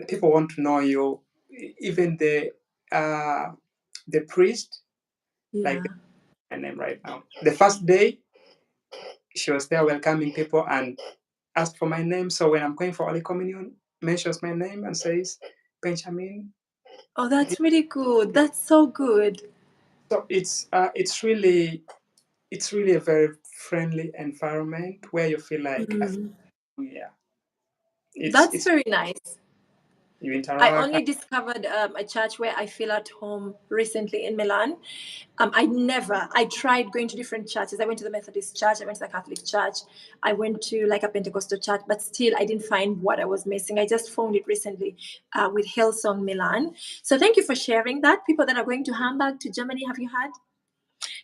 people want to know you. Even the priest, like Yeah. my name right now. The first day she was there welcoming people and asked for my name. So when I'm going for Holy Communion, mentions my name and says Benjamin. Oh, that's really good. That's so good. So it's really a very friendly environment where you feel like yeah, That's it's very nice. you I interact. only discovered a church where I feel at home recently in Milan. I tried going to different churches. I went to the Methodist church, I went to the Catholic church, I went to like a Pentecostal church, but still I didn't find what I was missing. I just found it recently with Hillsong Milan. So thank you for sharing that. People that are going to Hamburg, to Germany, have you had?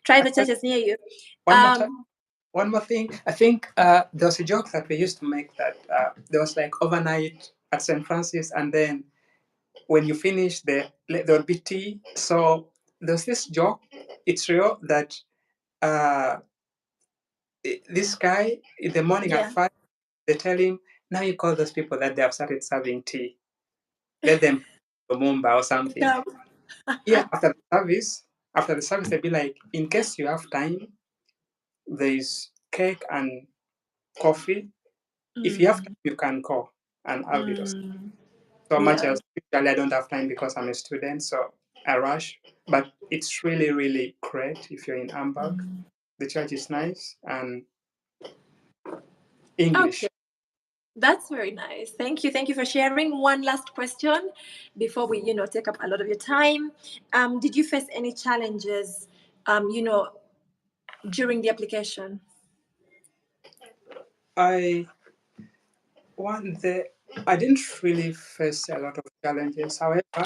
Try the churches near you. One more time. One more thing. I think there was a joke that we used to make that there was like overnight at St. Francis, and then when you finish, there would be tea. So there's this joke. It's real that uh, this guy in the morning at Yeah. 5, they tell him, now you call those people that they have started serving tea. Let them to Mumba or something. Yeah. Yeah, after the service, they'd be like, in case you have time, there's cake and coffee. If you have time, you can call and have it. So much Yeah. as usually I don't have time because I'm a student, so I rush. But it's really, really great if you're in Hamburg. The church is nice and Okay. English. That's very nice. Thank you. Thank you for sharing. One last question before we, take up a lot of your time. Did you face any challenges, during the application? I I didn't really face a lot of challenges. However,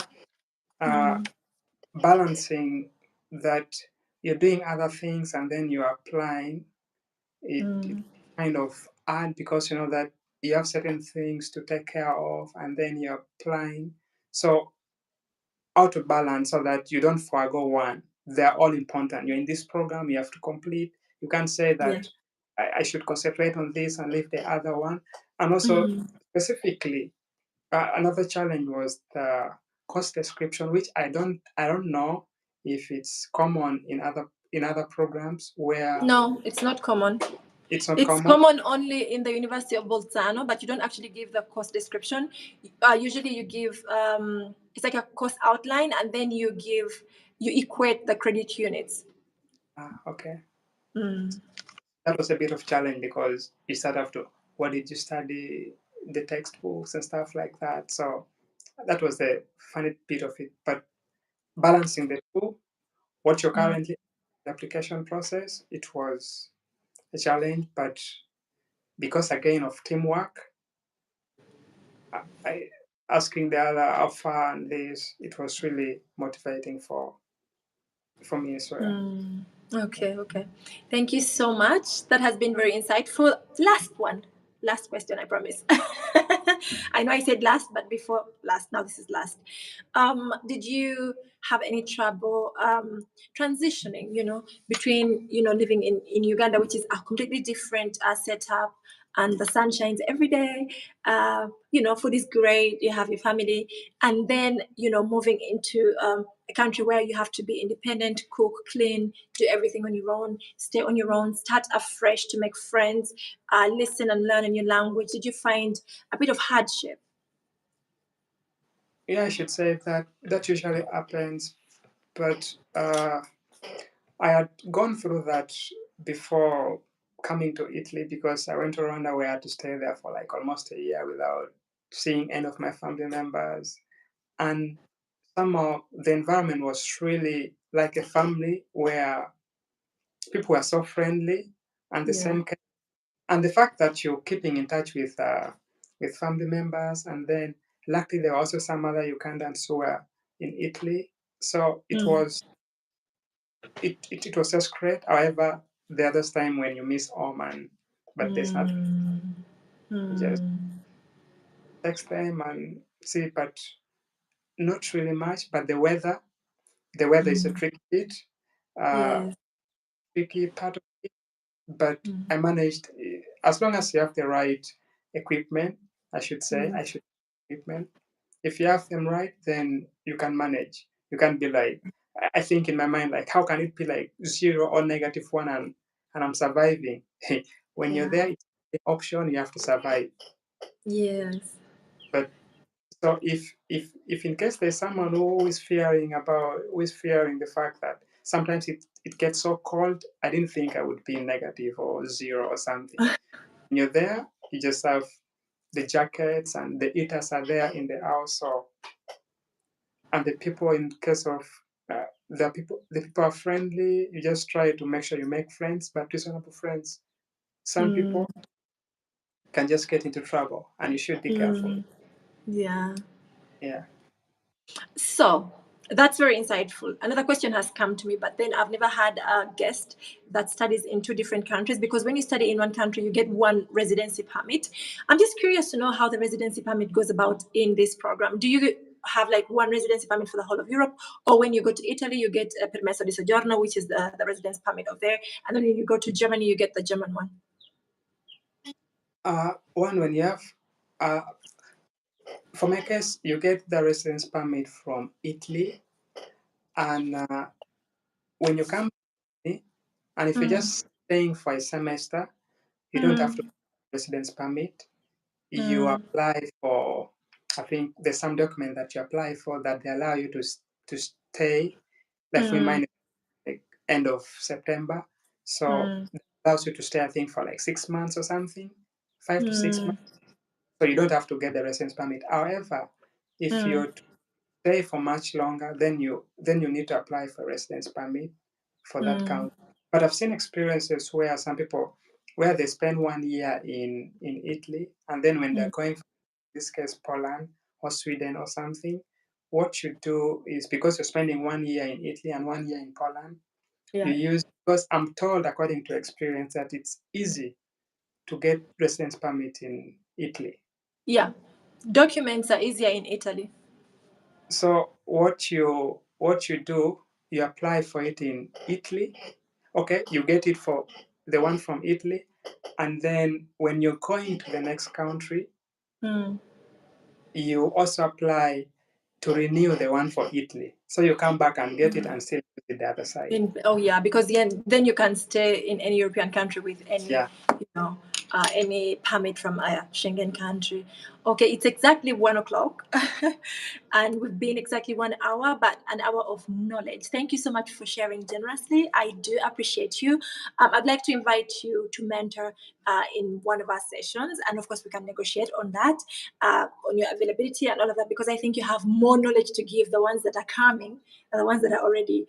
uh, balancing that you're doing other things and then you're applying, it kind of hard because you know that you have certain things to take care of and then you're applying. So how to balance so that you don't forgo one. They're all important. You're in this program, you have to complete. You can't say Yeah. that I should concentrate on this and leave the other one. And also, specifically, another challenge was the course description, which I don't know if it's common in other programs where No, it's not common. it's not It's common. common only in the University of Bolzano, but you don't actually give the course description. Usually, you give it's like a course outline, and then you equate the credit units. Okay, that was a bit of challenge because you start have to what did you study, the textbooks and stuff like that. So that was the funny bit of it. But balancing the two, what you're currently the application process, it was a challenge, but because again of teamwork, I asking the other how far and this, it was really motivating for me as well. Okay, okay. Thank you so much. That has been very insightful. Last one. Last question, I promise. I know I said last, but before last, now this is last. Did you have any trouble transitioning, between, living in Uganda, which is a completely different setup, and the sun shines every day, food is great, you have your family, and then, moving into a country where you have to be independent, cook, clean, do everything on your own, stay on your own, start afresh to make friends, listen and learn a new language. Did you find a bit of hardship? Yeah, I should say that usually happens, but I had gone through that before coming to Italy because I went to Rwanda where I had to stay there for like almost a year without seeing any of my family members. And somehow the environment was really like a family where people were so friendly and the Yeah. same. And the fact that you're keeping in touch with family members, and then luckily there were also some other Ugandans who were in Italy. So it was just great. However, the other time when you miss home and but there's nothing, just text them and see, but not really much. But the weather is a tricky bit. Uh, Yes. tricky part of it, but I managed. As long as you have the right equipment, I should equipment. If you have them right, then you can manage. You can be like, I think in my mind, like, how can it be like 0 or -1 and I'm surviving? When you're Yeah. there, it's the option you have to survive. Yes. But so if in case there's someone who is fearing the fact that sometimes it gets so cold, I didn't think I would be negative or 0 or something. When you're there, you just have the jackets and the eaters are there in the house. So and the people in case of the people are friendly. You just try to make sure you make friends, but reasonable friends. Some Mm, people can just get into trouble, and you should be careful. yeah. Yeah. So that's very insightful. Another question has come to me, but then I've never had a guest that studies in two different countries, because when you study in one country, you get one residency permit. I'm just curious to know how the residency permit goes about in this program. Do you have like one residency permit for the whole of Europe, or when you go to Italy, you get a permesso di soggiorno, which is the residence permit of there, and then when you go to Germany, you get the German one? One when you have, uh, for my case, you get the residence permit from Italy, and when you come, to Italy, and if you're Mm, just staying for a semester, you don't have to mm, residence permit. You mm, apply for, I think there's some document that you apply for that they allow you to stay. Like for mm, mine, like end of September, so mm, it allows you to stay, I think, for like 6 months or something, 5 to 6 months. mm, So you don't have to get the residence permit. However, if mm, you're to stay for much longer, then you need to apply for residence permit for that mm, count. But I've seen experiences where some people where they spend 1 year in Italy, and then when they're mm. going, for this case, Poland or Sweden or something, what you do is, because you're spending 1 year in Italy and 1 year in Poland, you Yeah. use, because I'm told according to experience that it's easy to get residence permit in Italy. Yeah. Documents are easier in Italy. So what you do, you apply for it in Italy. Okay, you get it for the one from Italy, and then when you're going to the next country, Mm. you also apply to renew the one for Italy. So you come back and get it and still use it the other side. Oh yeah, because then you can stay in any European country with any, Yeah. you know, any permit from a Schengen country. Okay, it's exactly 1 o'clock, and we've been exactly 1 hour, but an hour of knowledge. Thank you so much for sharing generously. I do appreciate you. I'd like to invite you to mentor in one of our sessions, and of course we can negotiate on that, on your availability and all of that, because I think you have more knowledge to give the ones that are coming and the ones that are already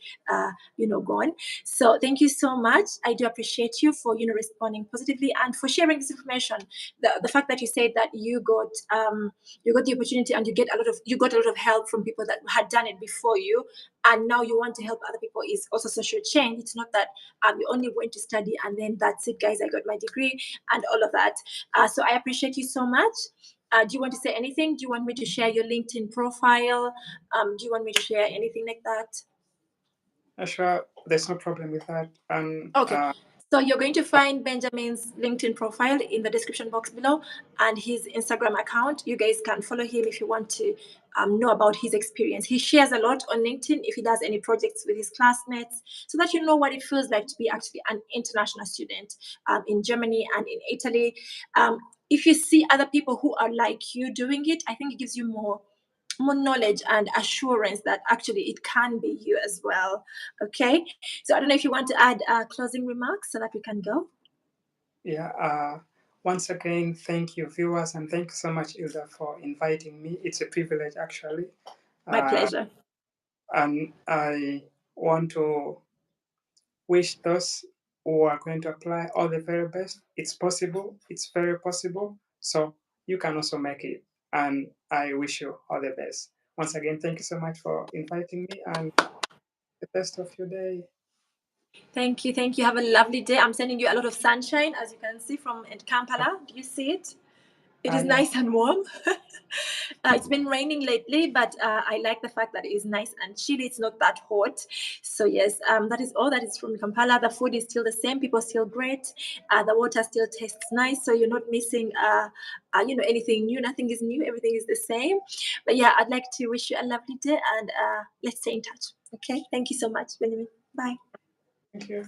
gone. So thank you so much. I do appreciate you for responding positively and for sharing this information. The fact that you said that you got the opportunity and you got a lot of help from people that had done it before you, and now you want to help other people is also social change. It's not that you only went to study and then that's it, guys. I got my degree and all of that. So I appreciate you so much. Do you want to say anything? Do you want me to share your LinkedIn profile? Do you want me to share anything like that? Sure, there's no problem with that. And Okay. So you're going to find Benjamin's LinkedIn profile in the description box below, and his Instagram account. You guys can follow him if you want to know about his experience. He shares a lot on LinkedIn if he does any projects with his classmates, so that you know what it feels like to be actually an international student in Germany and in Italy. If you see other people who are like you doing it, I think it gives you more knowledge and assurance that actually it can be you as well. Okay, so I don't know if you want to add closing remarks so that we can go. yeah, once again, thank you, viewers, and thank you so much, Hilda, for inviting me. It's a privilege, actually. My Uh, pleasure. and I want to wish those who are going to apply all the very best. It's possible, it's very possible. So you can also make it. And I wish you all the best. Once again, thank you so much for inviting me, and the best of your day. Thank you. Thank you. Have a lovely day. I'm sending you a lot of sunshine, as you can see from Kampala. Do you see it? It is nice and warm. It's been raining lately, but I like the fact that it is nice and chilly. It's not that hot. So yes, that is all that is from Kampala. The food is still the same. People still great. The water still tastes nice. So you're not missing, anything new. Nothing is new. Everything is the same. But yeah, I'd like to wish you a lovely day, and let's stay in touch. Okay. Thank you so much, Benjamin. Bye. Thank you.